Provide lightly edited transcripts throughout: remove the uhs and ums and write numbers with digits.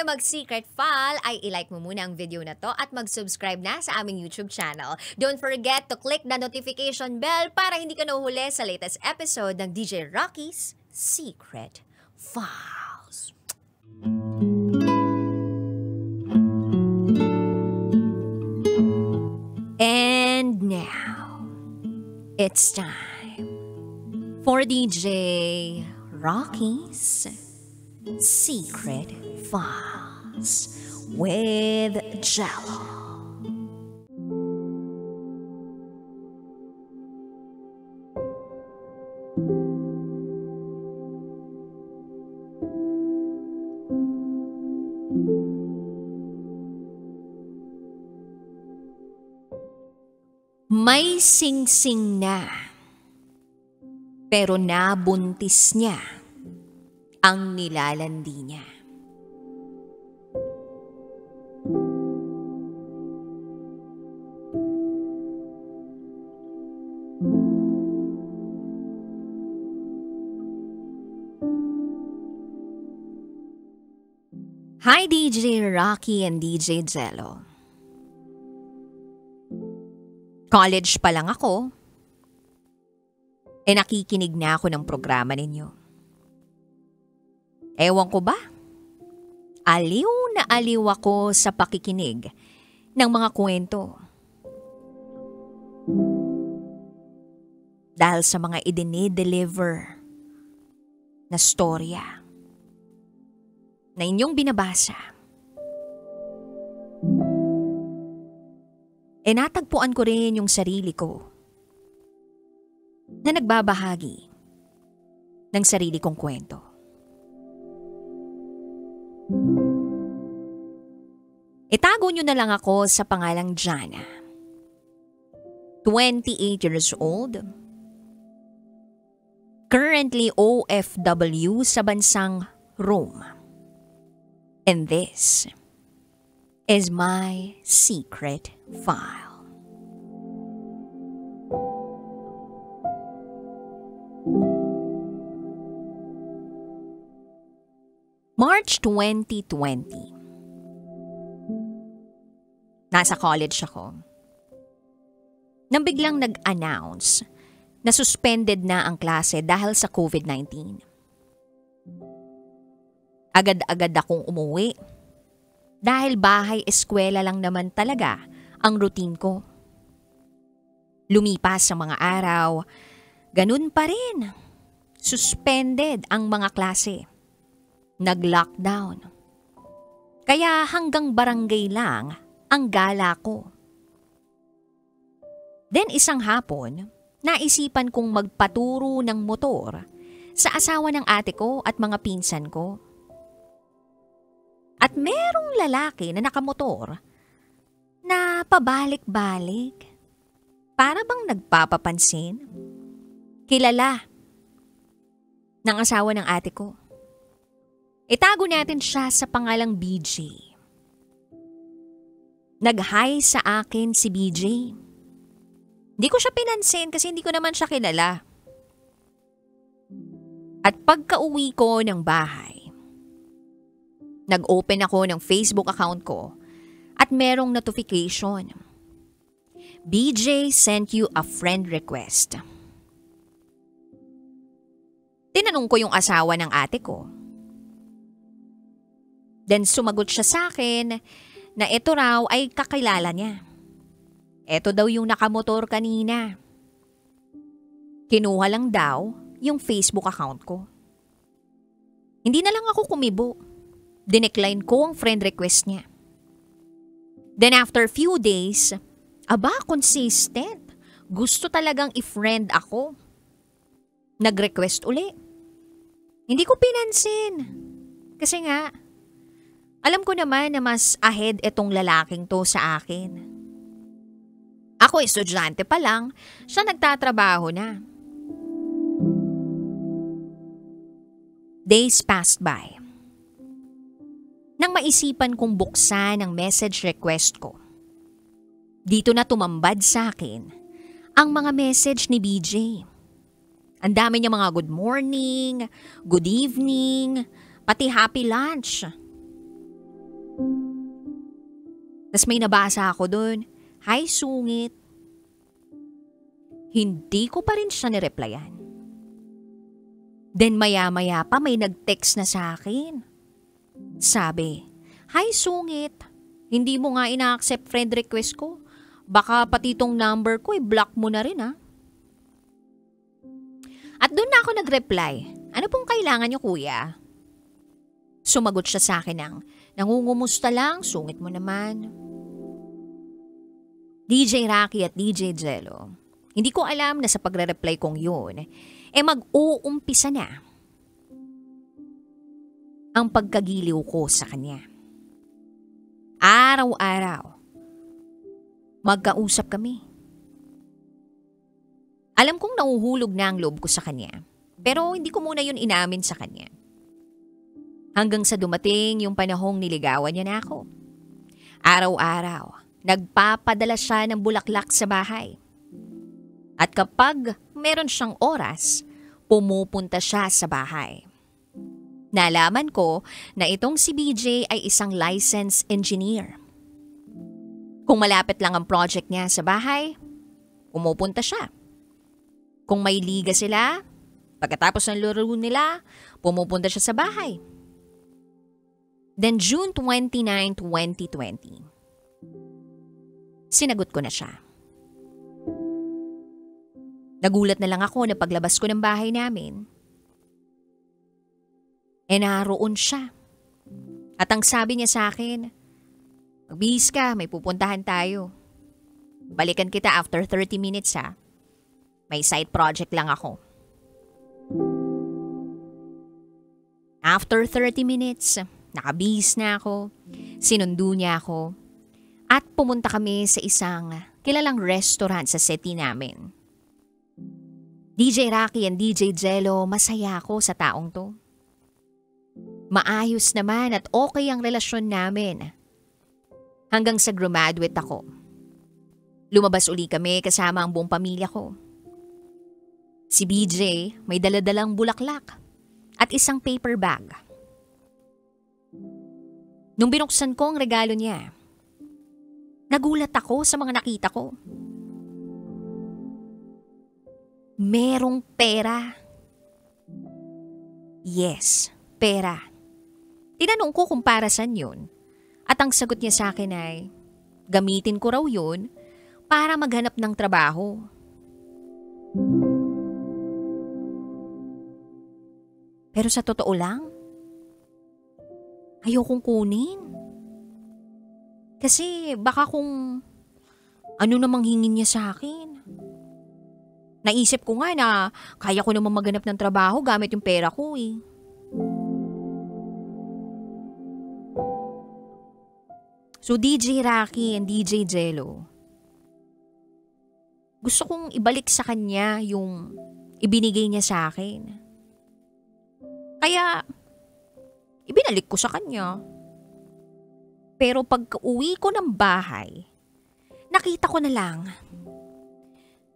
tayo mag-secret file, ay ilike mo muna ang video na to at mag-subscribe na sa aming YouTube channel. Don't forget to click the notification bell para hindi ka nahuhuli sa latest episode ng DJ Rocky's Secret Files. And now, it's time for DJ Rocky's Secret Files with Jello. May singsing na, pero nabuntis niya ang nilalandi niya. Hi DJ Rocky and DJ Jello. College pa lang ako, nakikinig na ako ng programa ninyo. Ewan ko ba? Aliw na aliw ako sa pakikinig ng mga kwento. Dahil sa mga idinideliver na storya na inyong binabasa. Natagpuan ko rin yung sarili ko na nagbabahagi ng sarili kong kwento. Itago nyo na lang ako sa pangalang Jana. 28 years old. Currently OFW sa bansang Rome. And this is my secret file. March 2020. Nasa college ako. Nang biglang nag-announce na suspended na ang klase dahil sa COVID-19. Agad-agad akong umuwi dahil bahay-eskwela lang naman talaga ang routine ko. Lumipas sa mga araw, ganun pa rin. Suspended ang mga klase. Nag-lockdown. Kaya hanggang barangay lang ang gala ko. Then isang hapon, naisipan kong magpaturo ng motor sa asawa ng ate ko at mga pinsan ko. At merong lalaki na nakamotor na pabalik-balik. Para bang nagpapapansin? Kilala ng asawa ng ate ko. Itago natin siya sa pangalang BJ. Nag-hi sa akin si BJ. Hindi ko siya pinansin kasi hindi ko naman siya kilala. At pagka-uwi ko ng bahay, nag-open ako ng Facebook account ko at merong notification. BJ sent you a friend request. Tinanong ko yung asawa ng ate ko. Then sumagot siya sa akin na ito raw ay kakilala niya. Ito daw yung nakamotor kanina. Kinuha lang daw yung Facebook account ko. Hindi na lang ako kumibo. Dinecline ko ang friend request niya. Then after few days, consistent. Gusto talagang i-friend ako. Nag-request uli. Hindi ko pinansin. Kasi nga, alam ko naman na mas ahead itong lalaking to sa akin. Ako estudyante pa lang, siya nagtatrabaho na. Days passed by. Nang maisipan kong buksan ang message request ko, dito na tumambad sa akin ang mga message ni BJ. Ang dami niya mga good morning, good evening, pati happy lunch. Tas may nabasa ako dun, "Hi, sungit." Hindi ko pa rin siya nireplyan. Then maya-maya pa may nag-text na sa akin. Sabi, "Hi, sungit. Hindi mo nga ina-accept friend request ko. Baka pati tong number ko i-block mo na rin ha." At doon na ako nag-reply, "Ano pong kailangan niyo, kuya?" Sumagot siya sa akin ng, "Nangungumusta lang, sungit mo naman." DJ Rocky at DJ Jello, hindi ko alam na sa pagre-reply kong yun, mag-uumpisa na ang pagkagiliw ko sa kanya. Araw-araw, magkausap kami. Alam kong nahuhulog na ang loob ko sa kanya, pero hindi ko muna yun inamin sa kanya. Hanggang sa dumating yung panahong niligawan niya na ako. Araw-araw, nagpapadala siya ng bulaklak sa bahay. At kapag meron siyang oras, pumupunta siya sa bahay. Nalaman ko na itong si BJ ay isang licensed engineer. Kung malapit lang ang project niya sa bahay, pumupunta siya. Kung may liga sila, pagkatapos ng laro nila, pumupunta siya sa bahay. Then June 29, 2020, sinagot ko na siya. Nagulat na lang ako na paglabas ko ng bahay namin, naroon siya. At ang sabi niya sa akin, "Magbihis ka, may pupuntahan tayo. Balikan kita after 30 minutes ha. May side project lang ako." After 30 minutes, nakabihis na ako, sinundo niya ako, at pumunta kami sa isang kilalang restaurant sa city namin. DJ Rocky and DJ Jello, masaya ako sa taong to. Maayos naman at okay ang relasyon namin. Hanggang sa graduate ako. Lumabas uli kami kasama ang buong pamilya ko. Si BJ may daladalang bulaklak at isang paper bag. Nung binuksan ko ang regalo niya, nagulat ako sa mga nakita ko. Merong pera. Yes, pera. Tinanong ko kung para saan yun. At ang sagot niya sa akin ay, gamitin ko raw yun para maghanap ng trabaho. Pero sa totoo lang, ayokong kunin. Kasi baka kung ano namang hingin niya sa akin. Naisip ko nga na kaya ko namang maghanap ng trabaho gamit yung pera ko eh. So DJ Rocky and DJ Jello, gusto kong ibalik sa kanya yung ibinigay niya sa akin. Kaya ibinalik ko sa kanya. Pero pag-uwi ko ng bahay, nakita ko na lang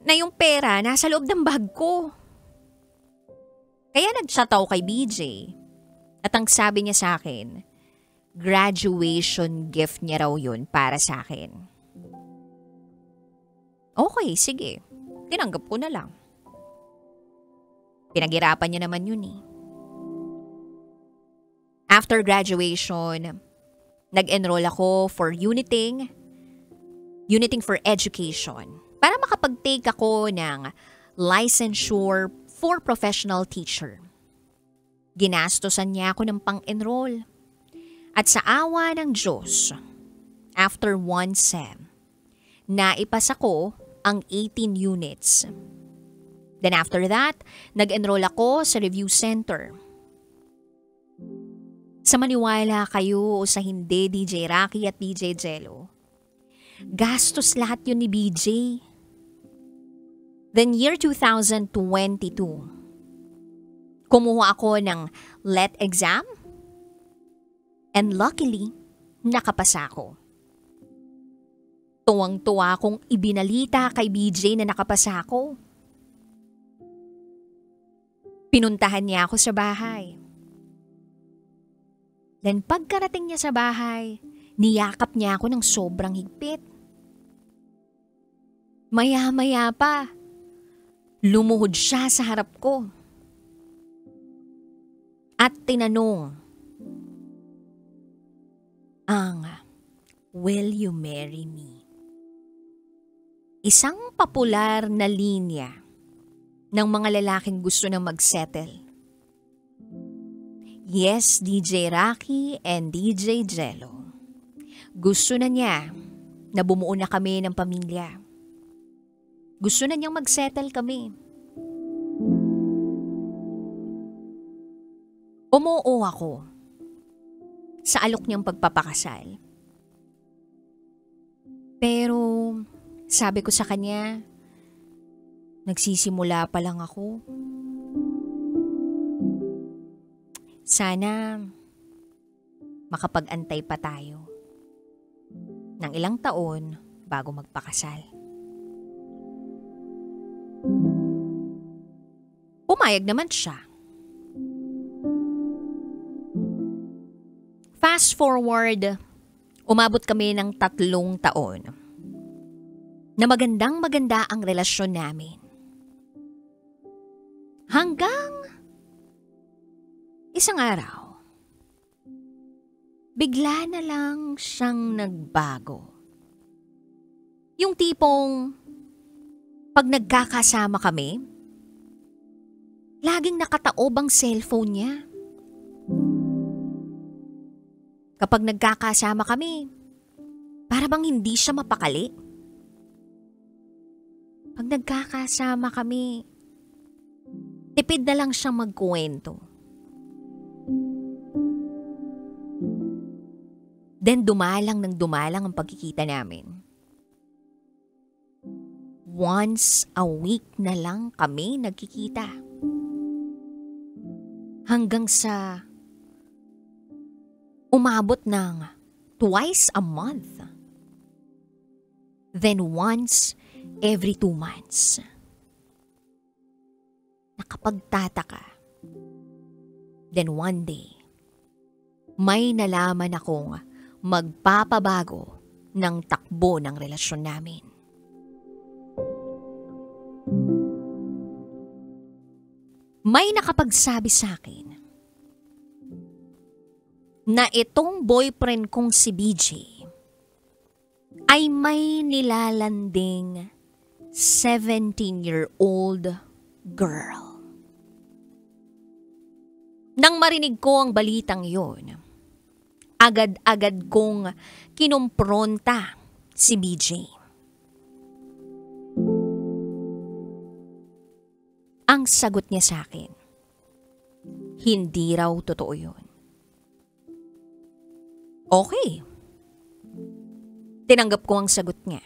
na yung pera nasa loob ng bag ko. Kaya nag-chat ako kay BJ at ang sabi niya sa akin, graduation gift niya raw yun para sa akin. Okay, sige. Tinanggap ko na lang. Pinaghirapan niya naman yun eh. After graduation, nag-enroll ako for Uniting for Education para makapag-take ako ng licensure for professional teacher. Ginastosan niya ako ng pang-enroll. At sa awa ng Diyos, after 1 sem, naipasa ko ang 18 units. Then after that, nag-enroll ako sa review center. Sa maniwala kayo o sa hindi, DJ Rocky at DJ Jello, gastos lahat yun ni BJ. Then year 2022, kumuha ako ng LET exam and luckily, nakapasa ako. Tuwang-tuwa akong ibinalita kay BJ na nakapasa ako. Pinuntahan niya ako sa bahay. Then pagkarating niya sa bahay, Niyakap niya ako ng sobrang higpit. Maya-maya pa, lumuhod siya sa harap ko. At tinanong ang "Will you marry me?" Isang popular na linya ng mga lalaking gusto na magsettle. Yes, DJ Rocky and DJ Jello. Gusto na niya na bumuo na kami ng pamilya. Gusto na niyang magsettle kami. Umuo ako sa alok niyang pagpapakasal. Pero sabi ko sa kanya, nagsisimula pa lang ako. Sana makapag-antay pa tayo ng ilang taon bago magpakasal. Pumayag naman siya. Fast forward, umabot kami ng 3 taon na magandang-maganda ang relasyon namin. Hanggang isang araw, bigla na lang siyang nagbago. Yung tipong pag nagkakasama kami, laging nakataob ang cellphone niya. Kapag nagkakasama kami, para bang hindi siya mapakali. Pag nagkakasama kami, tipid na lang siyang magkuwento. Then dumalang ang pagkikita namin. Once a week na lang kami nagkikita. Hanggang sa umabot ng twice a month. Then once every 2 months. Nakapagtataka. Then one day, may nalaman akong magpapabago ng takbo ng relasyon namin. May nakapagsabi sa akin na itong boyfriend kong si BJ ay may nilalanding 17-year-old girl. Nang marinig ko ang balitang yon, agad-agad kong kinumpronta si BJ. Ang sagot niya sa akin, hindi raw totoo yun. Okay. Tinanggap ko ang sagot niya.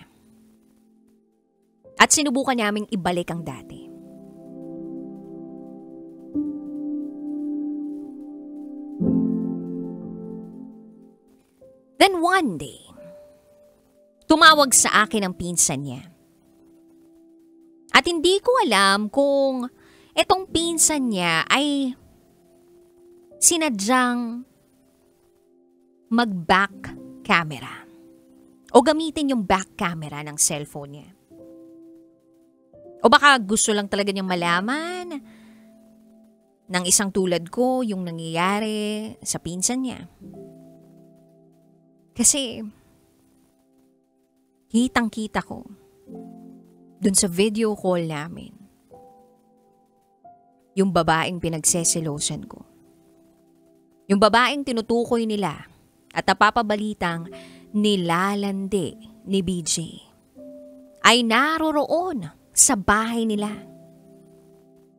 At sinubukan naming ibalik ang dati. Then one day, tumawag sa akin ang pinsan niya. At hindi ko alam kung itong pinsan niya ay sinadyang mag-back camera o gamitin yung back camera ng cellphone niya. O baka gusto lang talaga niyang malaman ng isang tulad ko yung nangyayari sa pinsan niya. Kasi kitang-kita ko dun sa video call namin yung babaeng pinagseselosan ko. Yung babaeng tinutukoy nila at napapabalitang nilalandi ni BJ ay naroroon sa bahay nila.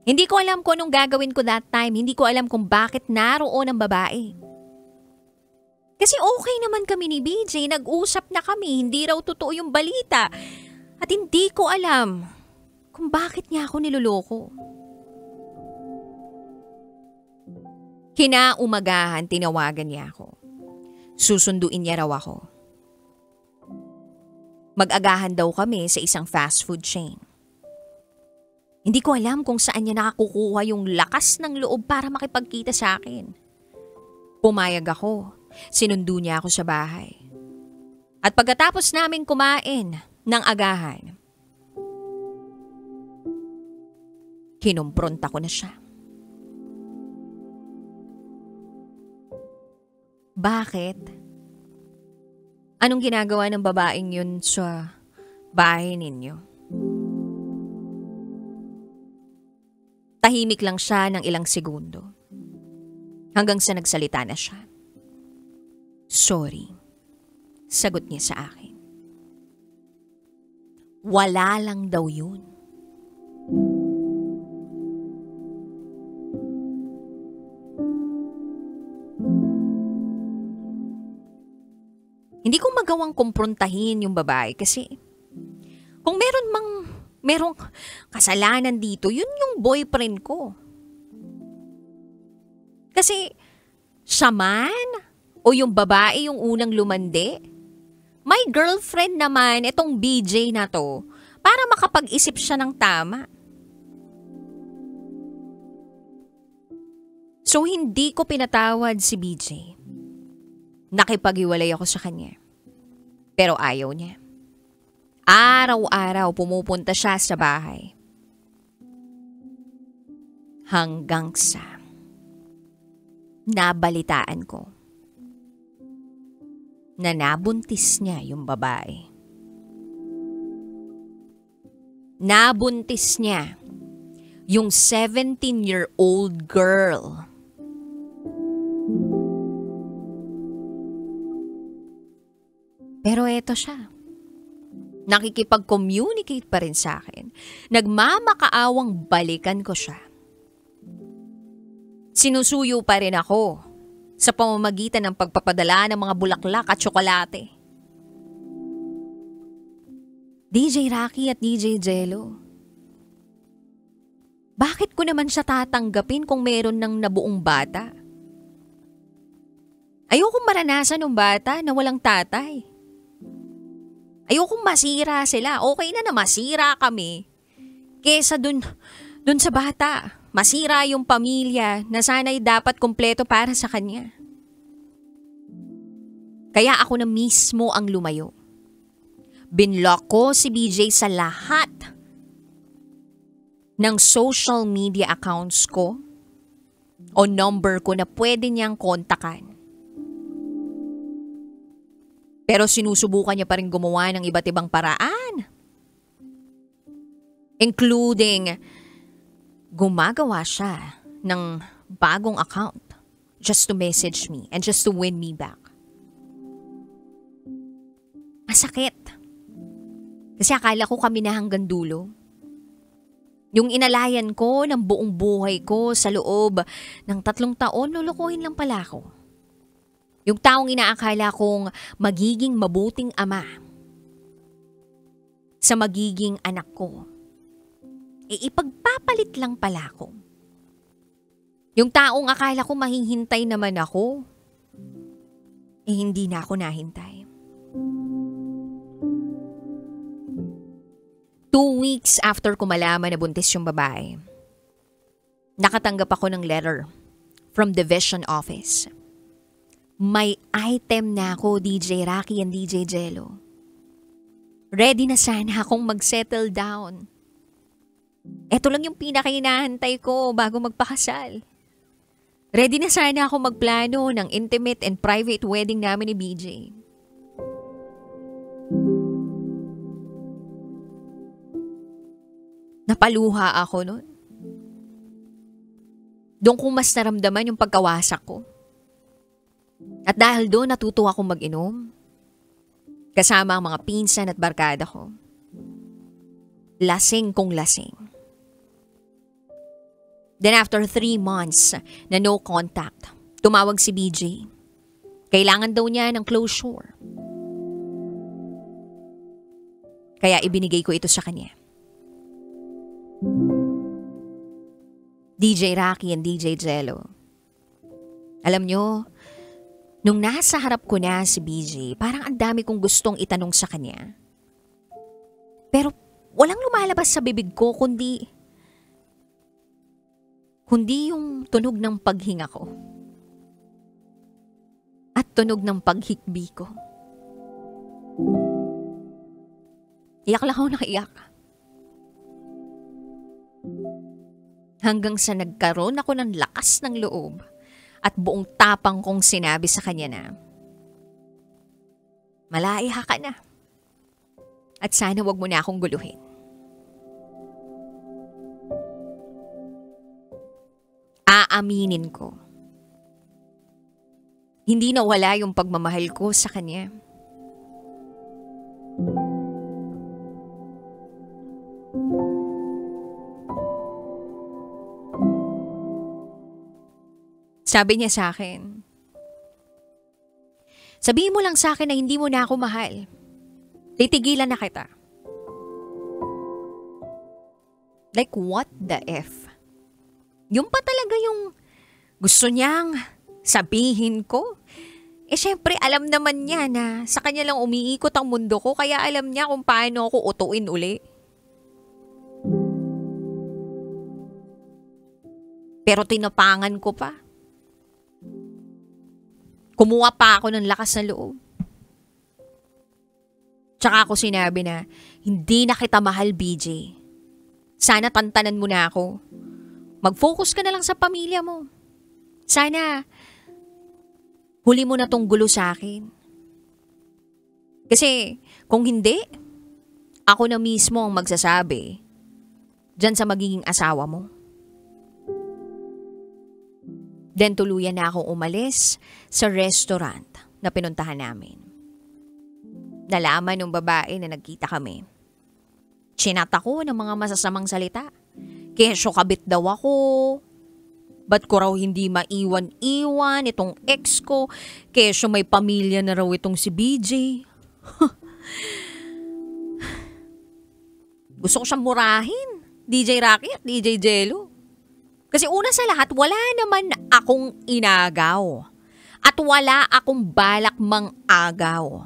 Hindi ko alam kung anong gagawin ko that time. Hindi ko alam kung bakit naroon ang babae. Kasi okay naman kami ni BJ. Nag-usap na kami. Hindi raw totoo yung balita. At hindi ko alam kung bakit niya ako niloloko. Kinaumagahan, tinawagan niya ako. Susunduin niya raw ako. Mag-agahan daw kami sa isang fast food chain. Hindi ko alam kung saan niya nakakukuha yung lakas ng loob para makipagkita sa akin. Pumayag ako. Sinundo niya ako sa bahay. At pagkatapos namin kumain ng agahan, kinumpronta ko na siya. Bakit? Anong ginagawa ng babaeng yun sa bahay ninyo? Tahimik lang siya ng ilang segundo. Hanggang sa nagsalita na siya. Sorry, sagot niya sa akin. Wala lang daw yun. Hindi ko magawang kumprontahin yung babae kasi kung merong kasalanan dito, yun yung boyfriend ko. Kasi siya man o yung babae yung unang lumandi, may girlfriend naman itong BJ na to para makapag-isip siya ng tama. So hindi ko pinatawad si BJ. Nakipag-iwalay ako sa kanya. Pero ayaw niya. Araw-araw pumupunta siya sa bahay. Hanggang sa nabalitaan ko na nabuntis niya yung babae. Nabuntis niya yung 17-year-old girl. Pero eto siya. Nakikipag-communicate pa rin sa akin. Nagmamakaawang balikan ko siya. Sinusuyo pa rin ako sa pamamagitan ng pagpapadala ng mga bulaklak at tsokolate. DJ Rocky at DJ Jello. Bakit ko naman siya tatanggapin kung meron ng nabuong bata? Ayokong maranasan ng bata na walang tatay. Ayokong masira sila. Okay na masira kami. Kesa dun sa bata. Masira yung pamilya na sana'y dapat kumpleto para sa kanya. Kaya ako na mismo ang lumayo. Binlock ko si BJ sa lahat ng social media accounts ko o number ko na pwede niyang kontakan. Pero sinusubukan niya pa rin gumawa ng iba't ibang paraan. Including, gumagawa siya ng bagong account just to message me and just to win me back. Masakit. Kasi akala ko kami na hanggang dulo. Yung inalayan ko ng buong buhay ko sa loob ng 3 taon, lulukuhin lang pala ako. Yung taong inaakala kong magiging mabuting ama sa magiging anak ko, ipagpapalit lang pala ako. Yung taong akala ko mahihintay naman ako, hindi na ako nahintay. 2 weeks after ko malaman na buntis yung babae, nakatanggap ako ng letter from Division Office. May item na ako, DJ Rocky and DJ Jello. Ready na sana akong mag-settle down. Ito lang yung pinakahinahantay ko bago magpakasal. Ready na sana ako magplano ng intimate and private wedding namin ni BJ. Napaluha ako nun. Doon ko mas naramdaman yung pagkawasak ko. At dahil doon natuto akong mag-inom. Kasama ang mga pinsan at barkada ko. Lasing kong lasing. Then after 3 months na no contact, tumawag si BJ. Kailangan daw niya ng closure. Kaya ibinigay ko ito sa kanya. DJ Rocky and DJ Jello. Alam nyo, nung nasa harap ko na si BJ, parang ang dami kong gustong itanong sa kanya. Pero walang lumalabas sa bibig ko kundi yung tunog ng paghinga ko. At tunog ng paghikbi ko. Iyak lang ako ng iyak. Hanggang sa nagkaroon ako ng lakas ng loob at buong tapang kong sinabi sa kanya na, malaiha ka na. At sana wag mo na akong guluhin. Aaminin ko. Hindi nawala yung pagmamahal ko sa kanya. Sabi niya sa akin, sabihin mo lang sa akin na hindi mo na ako mahal. Titigilan na kita. Like what the F? Yung pa talaga yung gusto niyang sabihin ko. Syempre alam naman niya na sa kanya lang umiikot ang mundo ko, kaya alam niya kung paano ako utuin uli. Pero tinapangan ko pa. Kumuha pa ako ng lakas na loob. Tsaka ako sinabi na, hindi na kita mahal, BJ. Sana tantanan mo na ako. Mag-focus ka na lang sa pamilya mo. Sana, huli mo na tong gulo sa akin. Kasi, kung hindi, ako na mismo ang magsasabi dyan sa magiging asawa mo. Then tuluyan na akong umalis sa restaurant na pinuntahan namin. Nalaman ng babae na nagkita kami. Chinat ako ng mga masasamang salita. Kesyo kabit daw ako. Ba't ko raw hindi maiwan-iwan itong ex ko? Kesyo may pamilya na raw itong si BJ. Gusto ko siyang murahin. DJ Rocky at DJ Jello. Kasi una sa lahat, wala naman akong inagaw. At wala akong balak mang-agaw.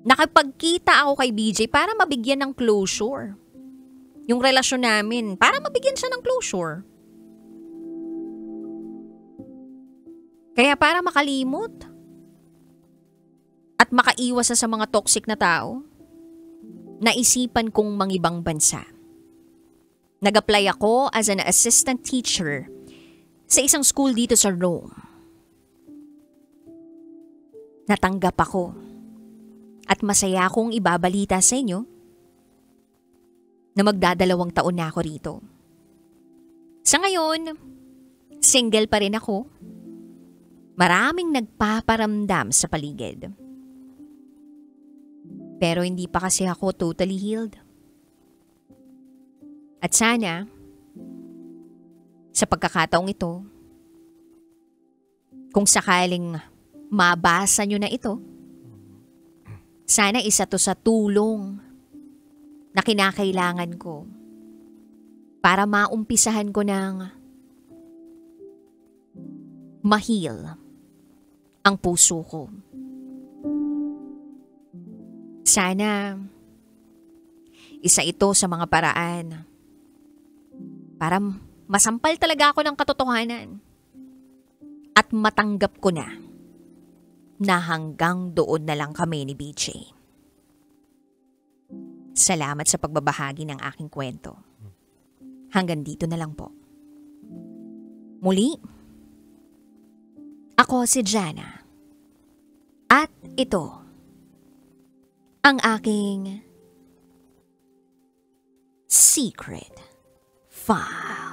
Nakapagkita ako kay BJ para mabigyan ng closure. Yung relasyon namin, para mabigyan siya ng closure. Kaya para makalimot at makaiwas sa mga toxic na tao, naisipan kong mangibang bansa. Nag-apply ako as an assistant teacher sa isang school dito sa Rome. Natanggap ako at masaya akong ibabalita sa inyo na magdadalawang taon na ako rito. Sa ngayon, single pa rin ako. Maraming nagpaparamdam sa paligid. Pero hindi pa kasi ako totally healed. At sana, sa pagkakataong ito, kung sakaling mabasa nyo na ito, sana isa to sa tulong na kinakailangan ko para maumpisahan ko ng ma-heal ang puso ko. Sana isa ito sa mga paraan para masampal talaga ako ng katotohanan at matanggap ko na hanggang doon na lang kami ni BJ. Salamat sa pagbabahagi ng aking kwento. Hanggang dito na lang po. Muli, ako si Jana. At ito, ang aking Secret 5.